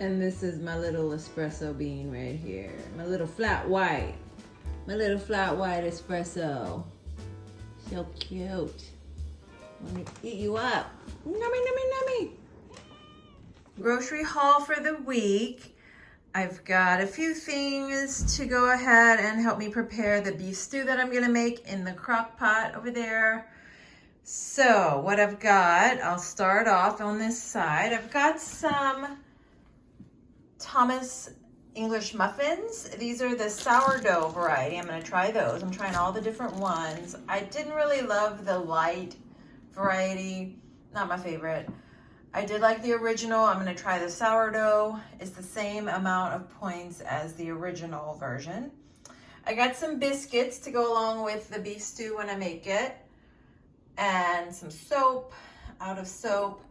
And this is my little espresso bean right here. My little flat white. My little flat white espresso. So cute. Let me eat you up. Nummy, nummy, nummy. Grocery haul for the week. I've got a few things to go ahead and help me prepare the beef stew that I'm gonna make in the crock pot over there. So what I've got, I'll start off on this side. I've got some Thomas English muffins. These are the sourdough variety. I'm gonna try those. I'm trying all the different ones. I didn't really love the light variety, not my favorite. I did like the original. I'm gonna try the sourdough. It's the same amount of points as the original version. I got some biscuits to go along with the beef stew when I make it. And some soap, out of soap.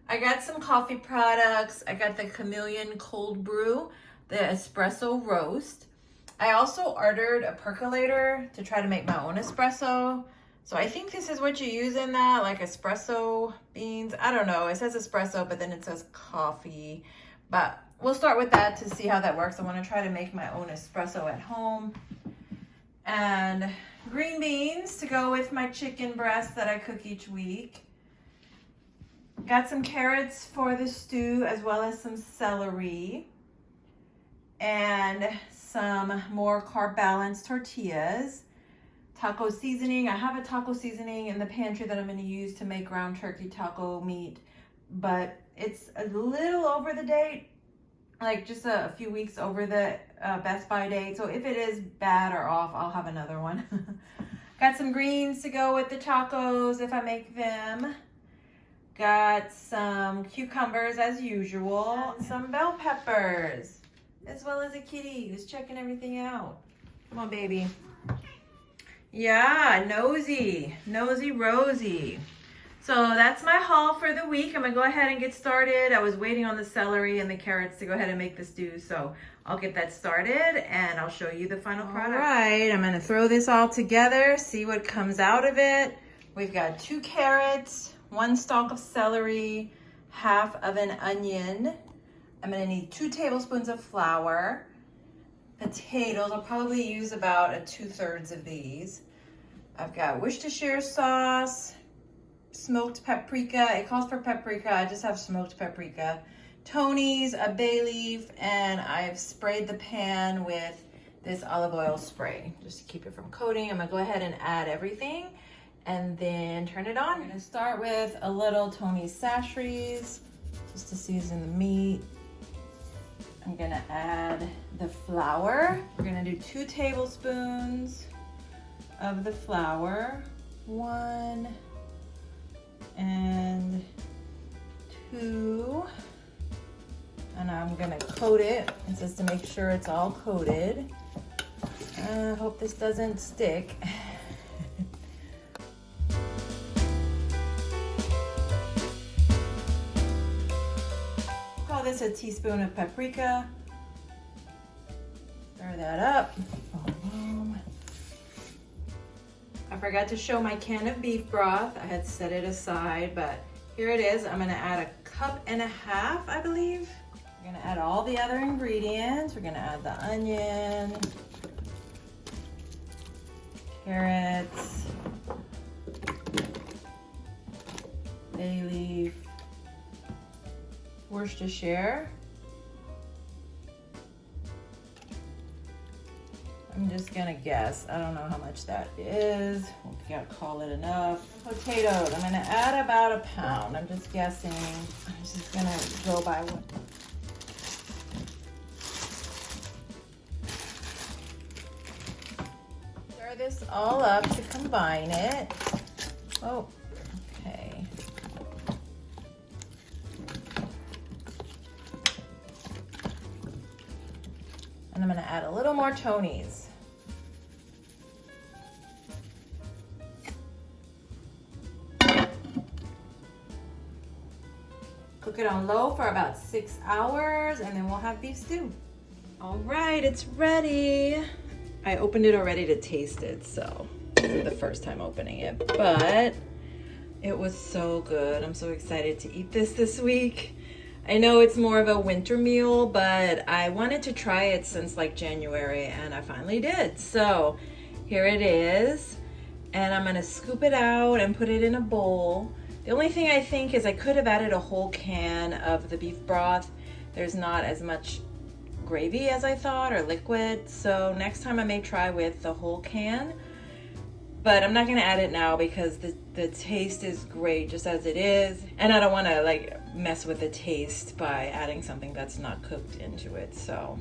I got some coffee products. I got the Chameleon cold brew, the espresso roast. I also ordered a percolator to try to make my own espresso. So I think this is what you use in that, like espresso beans. I don't know, it says espresso, but then it says coffee. But we'll start with that to see how that works. I wanna try to make my own espresso at home. And green beans to go with my chicken breast that I cook each week. Got some carrots for the stew as well as some celery. And some more carb balanced tortillas. Taco seasoning. I have a taco seasoning in the pantry that I'm going to use to make ground turkey taco meat. But it's a little over the date. Like just a few weeks over the Best By date. So if it is bad or off, I'll have another one. Got some greens to go with the tacos if I make them. Got some cucumbers as usual. Some bell peppers. As well as a kitty who's checking everything out. Come on, baby. Yeah, nosy Rosie. So that's my haul for the week. I'm gonna go ahead and get started. I was waiting on the celery and the carrots to go ahead and make the stew, so I'll get that started and I'll show you the final product. All right, I'm gonna throw this all together, see what comes out of it. We've got 2 carrots, 1 stalk of celery, half of an onion. I'm gonna need 2 tablespoons of flour. Potatoes, I'll probably use about 2/3 of these. I've got Worcestershire sauce, smoked paprika. It calls for paprika. I just have smoked paprika. Tony's, a bay leaf, and I've sprayed the pan with this olive oil spray just to keep it from coating. I'm gonna go ahead and add everything and then turn it on. I'm gonna start with a little Tony's sachets just to season the meat. I'm gonna add the flour. We're gonna do 2 tablespoons of the flour. 1 and 2. And I'm gonna coat it. It says to make sure it's all coated. I hope this doesn't stick. Call this a teaspoon of paprika. Stir that up. Boom, boom. I forgot to show my can of beef broth. I had set it aside, but here it is. I'm gonna add 1.5 cups, I believe. We're gonna add all the other ingredients. We're gonna add the onion, carrots, bay leaf, Worcestershire. I'm just gonna guess. I don't know how much that is. We gotta call it enough. Potatoes, I'm gonna add about 1 pound. I'm just guessing. I'm just gonna go by what. Stir this all up to combine it. Oh, okay. And I'm gonna add a little more Tony's. Cook it on low for about 6 hours and then we'll have beef stew. All right, it's ready. I opened it already to taste it, so this is the first time opening it, but it was so good. I'm so excited to eat this week. I know it's more of a winter meal, but I wanted to try it since like January, and I finally did. So here it is, and I'm gonna scoop it out and put it in a bowl. The only thing I think is I could have added a whole can of the beef broth. There's not as much gravy as I thought, or liquid, so next time I may try with the whole can. But I'm not gonna add it now because the taste is great just as it is. And I don't wanna like mess with the taste by adding something that's not cooked into it. So,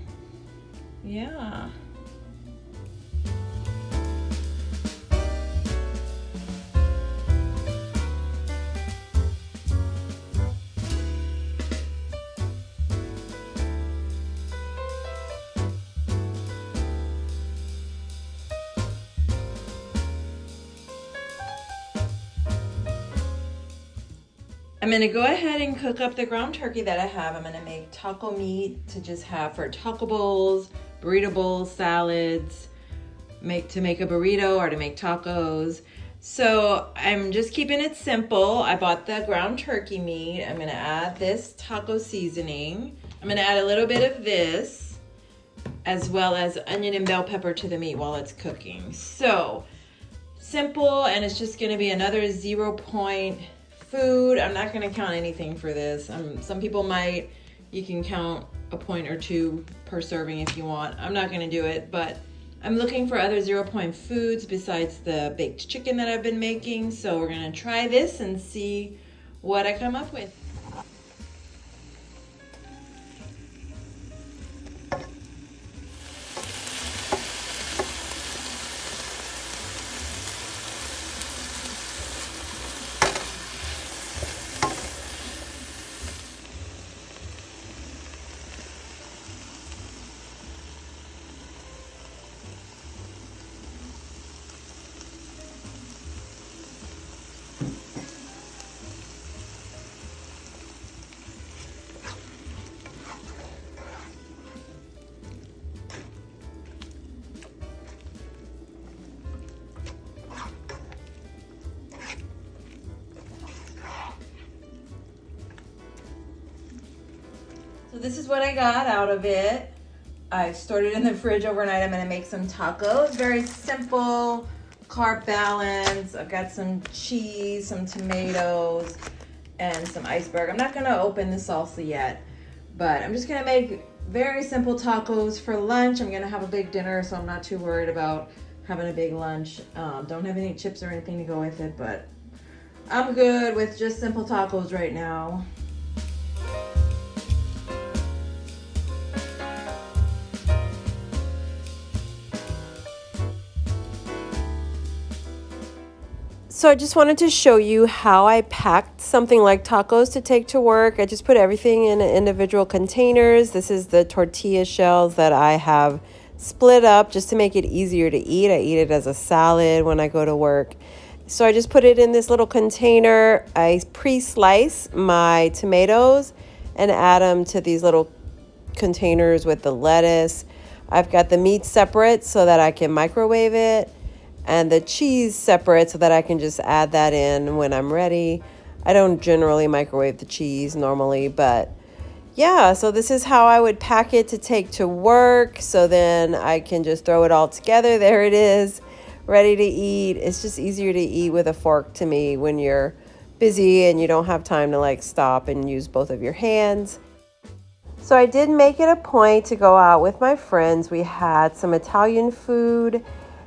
yeah. I'm gonna go ahead and cook up the ground turkey that I have. I'm gonna make taco meat to just have for taco bowls, burrito bowls, salads, to make a burrito or to make tacos. So I'm just keeping it simple. I bought the ground turkey meat. I'm gonna add this taco seasoning. I'm gonna add a little bit of this, as well as onion and bell pepper to the meat while it's cooking. So simple, and it's just gonna be another 0 point food. I'm not going to count anything for this. Some people might. You can count a point or two per serving if you want. I'm not going to do it, but I'm looking for other 0 point foods besides the baked chicken that I've been making. So we're going to try this and see what I come up with. So this is what I got out of it. I stored it in the fridge overnight. I'm gonna make some tacos. Very simple, carb balance. I've got some cheese, some tomatoes, and some iceberg. I'm not gonna open the salsa yet, but I'm just gonna make very simple tacos for lunch. I'm gonna have a big dinner, so I'm not too worried about having a big lunch. Don't have any chips or anything to go with it, but I'm good with just simple tacos right now. So I just wanted to show you how I packed something like tacos to take to work. I just put everything in individual containers. This is the tortilla shells that I have split up just to make it easier to eat. I eat it as a salad when I go to work. So I just put it in this little container. I pre-slice my tomatoes and add them to these little containers with the lettuce. I've got the meat separate so that I can microwave it, and the cheese separate so that I can just add that in when I'm ready. I don't generally microwave the cheese normally, but yeah, so this is how I would pack it to take to work. So then I can just throw it all together. There it is, ready to eat. It's just easier to eat with a fork to me when you're busy and you don't have time to like stop and use both of your hands. So I did make it a point to go out with my friends. We had some Italian food.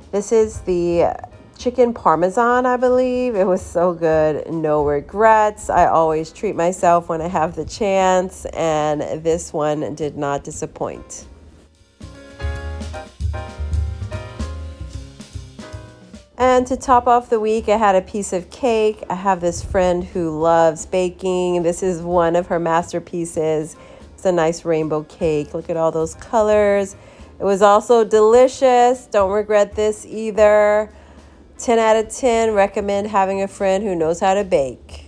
This is the chicken parmesan, I believe. It was so good. No regrets. I always treat myself when I have the chance, and this one did not disappoint. And to top off the week, I had a piece of cake. I have this friend who loves baking. This is one of her masterpieces. It's a nice rainbow cake. Look at all those colors. It was also delicious. Don't regret this either. 10 out of 10. Recommend having a friend who knows how to bake.